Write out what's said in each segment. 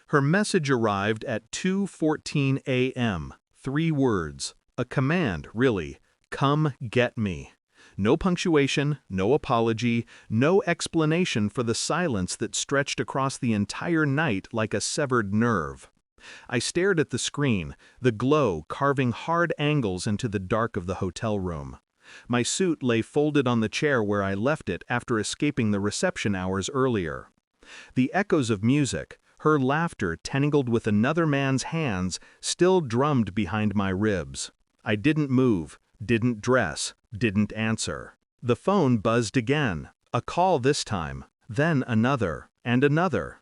Her message arrived at 2:14 a.m. 3 words. A command, really. Come get me. No punctuation, no apology, no explanation for the silence that stretched across the entire night like a severed nerve. I stared at the screen, the glow carving hard angles into the dark of the hotel room. My suit lay folded on the chair where I left it after escaping the reception hours earlier. The echoes of music, her laughter tangled with another man's hands, still drummed behind my ribs. I didn't move, didn't dress, didn't answer. The phone buzzed again, a call this time, then another, and another.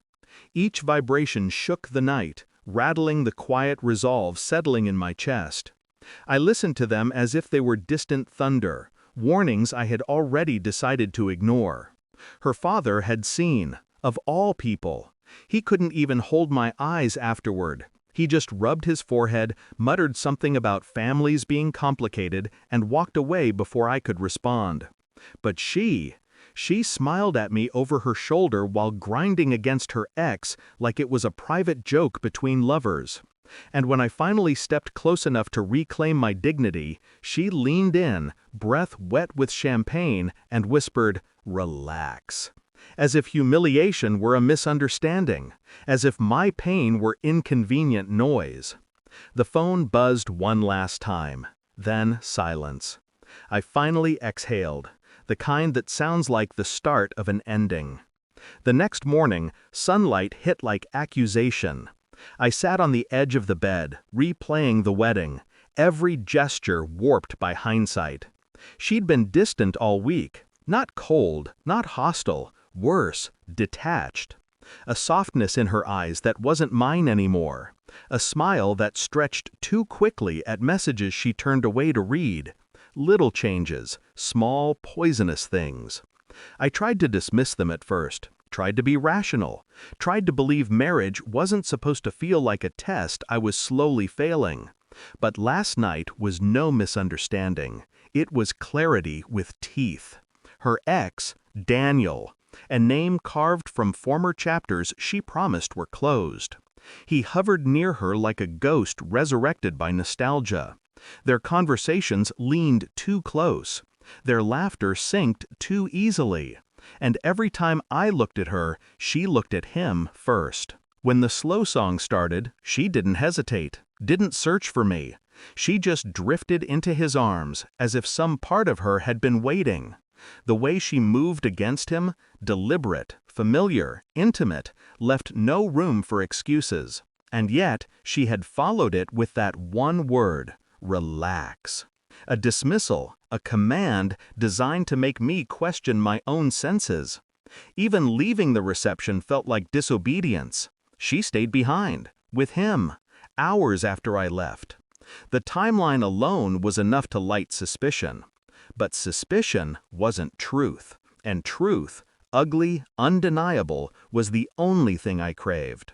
Each vibration shook the night, rattling the quiet resolve settling in my chest. I listened to them as if they were distant thunder, warnings I had already decided to ignore. Her father had seen, of all people. He couldn't even hold my eyes afterward. He just rubbed his forehead, muttered something about families being complicated, and walked away before I could respond. But she smiled at me over her shoulder while grinding against her ex like it was a private joke between lovers. And when I finally stepped close enough to reclaim my dignity, she leaned in, breath wet with champagne, and whispered, "Relax." As if humiliation were a misunderstanding, as if my pain were inconvenient noise. The phone buzzed one last time, then silence. I finally exhaled, the kind that sounds like the start of an ending. The next morning, sunlight hit like accusation. I sat on the edge of the bed, replaying the wedding, every gesture warped by hindsight. She'd been distant all week, not cold, not hostile, worse, detached. A softness in her eyes that wasn't mine anymore. A smile that stretched too quickly at messages she turned away to read. Little changes, small, poisonous things. I tried to dismiss them at first, tried to be rational, tried to believe marriage wasn't supposed to feel like a test I was slowly failing. But last night was no misunderstanding. It was clarity with teeth. Her ex, Daniel, a name carved from former chapters she promised were closed. He hovered near her like a ghost resurrected by nostalgia. Their conversations leaned too close. Their laughter synced too easily. And every time I looked at her, she looked at him first. When the slow song started, she didn't hesitate, didn't search for me. She just drifted into his arms, as if some part of her had been waiting. The way she moved against him, deliberate, familiar, intimate, left no room for excuses. And yet, she had followed it with that one word, relax. A dismissal, a command designed to make me question my own senses. Even leaving the reception felt like disobedience. She stayed behind, with him, hours after I left. The timeline alone was enough to light suspicion. But suspicion wasn't truth, and truth, ugly, undeniable, was the only thing I craved.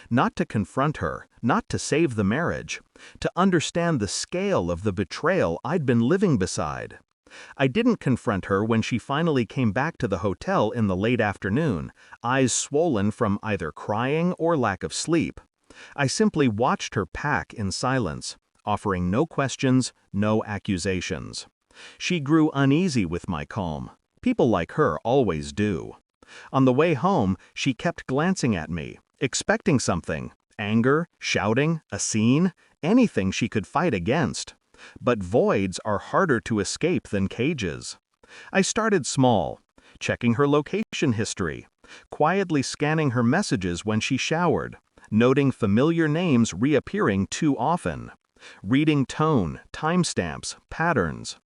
Not to confront her, not to save the marriage, to understand the scale of the betrayal I'd been living beside. I didn't confront her when she finally came back to the hotel in the late afternoon, eyes swollen from either crying or lack of sleep. I simply watched her pack in silence, offering no questions, no accusations. She grew uneasy with my calm. People like her always do. On the way home, she kept glancing at me, expecting something, anger, shouting, a scene, anything she could fight against. But voids are harder to escape than cages. I started small, checking her location history, quietly scanning her messages when she showered, noting familiar names reappearing too often, reading tone, timestamps, patterns.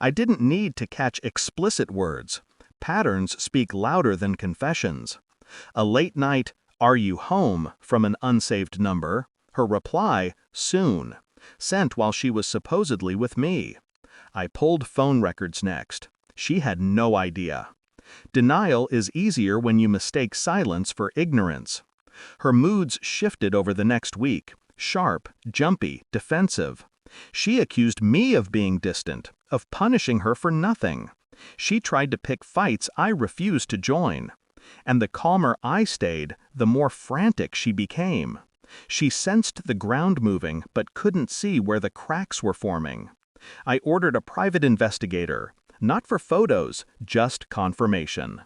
I didn't need to catch explicit words. Patterns speak louder than confessions. A late night, "Are you home?" from an unsaved number. Her reply, "Soon," sent while she was supposedly with me. I pulled phone records next. She had no idea. Denial is easier when you mistake silence for ignorance. Her moods shifted over the next week, sharp, jumpy, defensive. She accused me of being distant, of punishing her for nothing. She tried to pick fights I refused to join. And the calmer I stayed, the more frantic she became. She sensed the ground moving, but couldn't see where the cracks were forming. I ordered a private investigator, not for photos, just confirmation.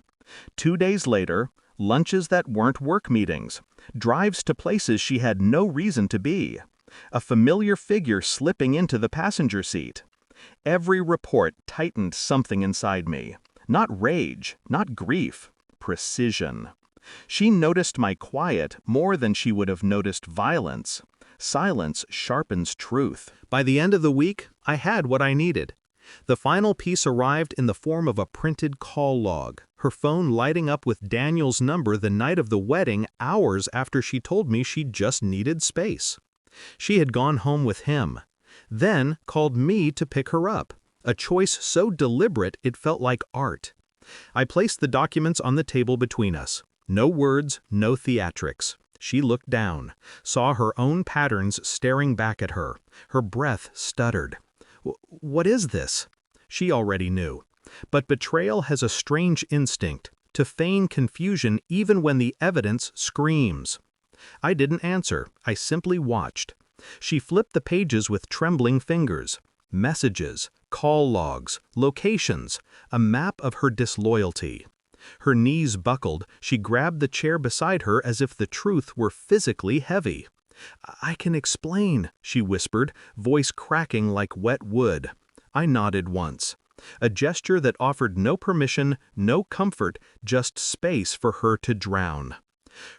2 days later, lunches that weren't work meetings, drives to places she had no reason to be, a familiar figure slipping into the passenger seat. Every report tightened something inside me. Not rage, not grief, precision. She noticed my quiet more than she would have noticed violence. Silence sharpens truth. By the end of the week, I had what I needed. The final piece arrived in the form of a printed call log, her phone lighting up with Daniel's number the night of the wedding, hours after she told me she just needed space. She had gone home with him, then called me to pick her up, a choice so deliberate it felt like art. I placed the documents on the table between us. No words, no theatrics. She looked down, saw her own patterns staring back at her. Her breath stuttered. What is this? She already knew. But betrayal has a strange instinct, to feign confusion even when the evidence screams. I didn't answer, I simply watched. She flipped the pages with trembling fingers. Messages, call logs, locations, a map of her disloyalty. Her knees buckled, she grabbed the chair beside her as if the truth were physically heavy. "I can explain," she whispered, voice cracking like wet wood. I nodded once. A gesture that offered no permission, no comfort, just space for her to drown.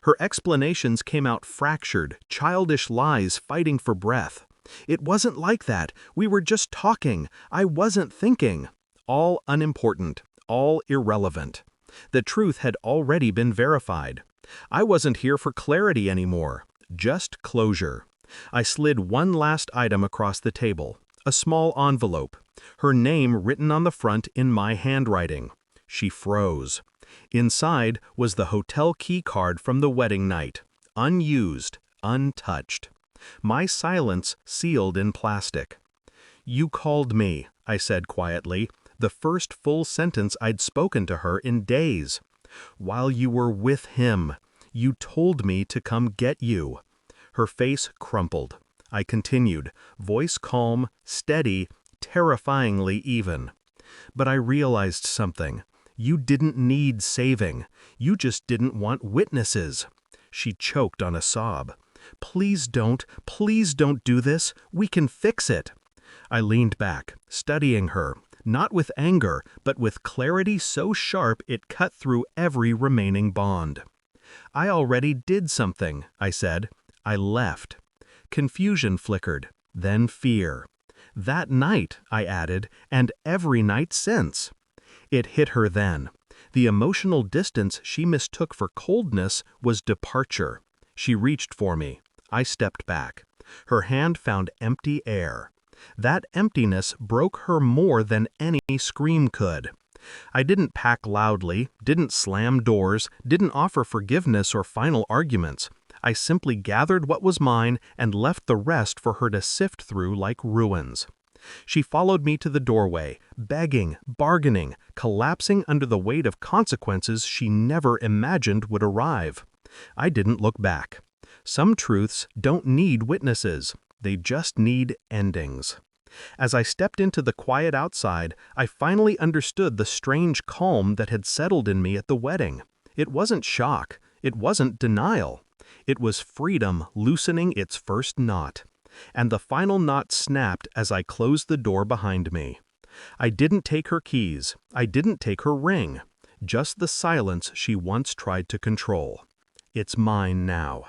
Her explanations came out fractured, childish lies fighting for breath. "It wasn't like that. We were just talking. I wasn't thinking." All unimportant, all irrelevant. The truth had already been verified. I wasn't here for clarity anymore, just closure. I slid one last item across the table, a small envelope, her name written on the front in my handwriting. She froze. Inside was the hotel key card from the wedding night, unused, untouched. My silence sealed in plastic. "You called me," I said quietly, the first full sentence I'd spoken to her in days. "While you were with him, you told me to come get you." Her face crumpled. I continued, voice calm, steady, terrifyingly even. "But I realized something. You didn't need saving. You just didn't want witnesses." She choked on a sob. Please don't do this. We can fix it." I leaned back, studying her, not with anger, but with clarity so sharp it cut through every remaining bond. "I already did something," I said. "I left." Confusion flickered, then fear. "That night," I added, "and every night since." It hit her then. The emotional distance she mistook for coldness was departure. She reached for me. I stepped back. Her hand found empty air. That emptiness broke her more than any scream could. I didn't pack loudly, didn't slam doors, didn't offer forgiveness or final arguments. I simply gathered what was mine and left the rest for her to sift through like ruins. She followed me to the doorway, begging, bargaining, collapsing under the weight of consequences she never imagined would arrive. I didn't look back. Some truths don't need witnesses. They just need endings. As I stepped into the quiet outside, I finally understood the strange calm that had settled in me at the wedding. It wasn't shock. It wasn't denial. It was freedom loosening its first knot. And the final knot snapped as I closed the door behind me. I didn't take her keys. I didn't take her ring. Just the silence she once tried to control. It's mine now.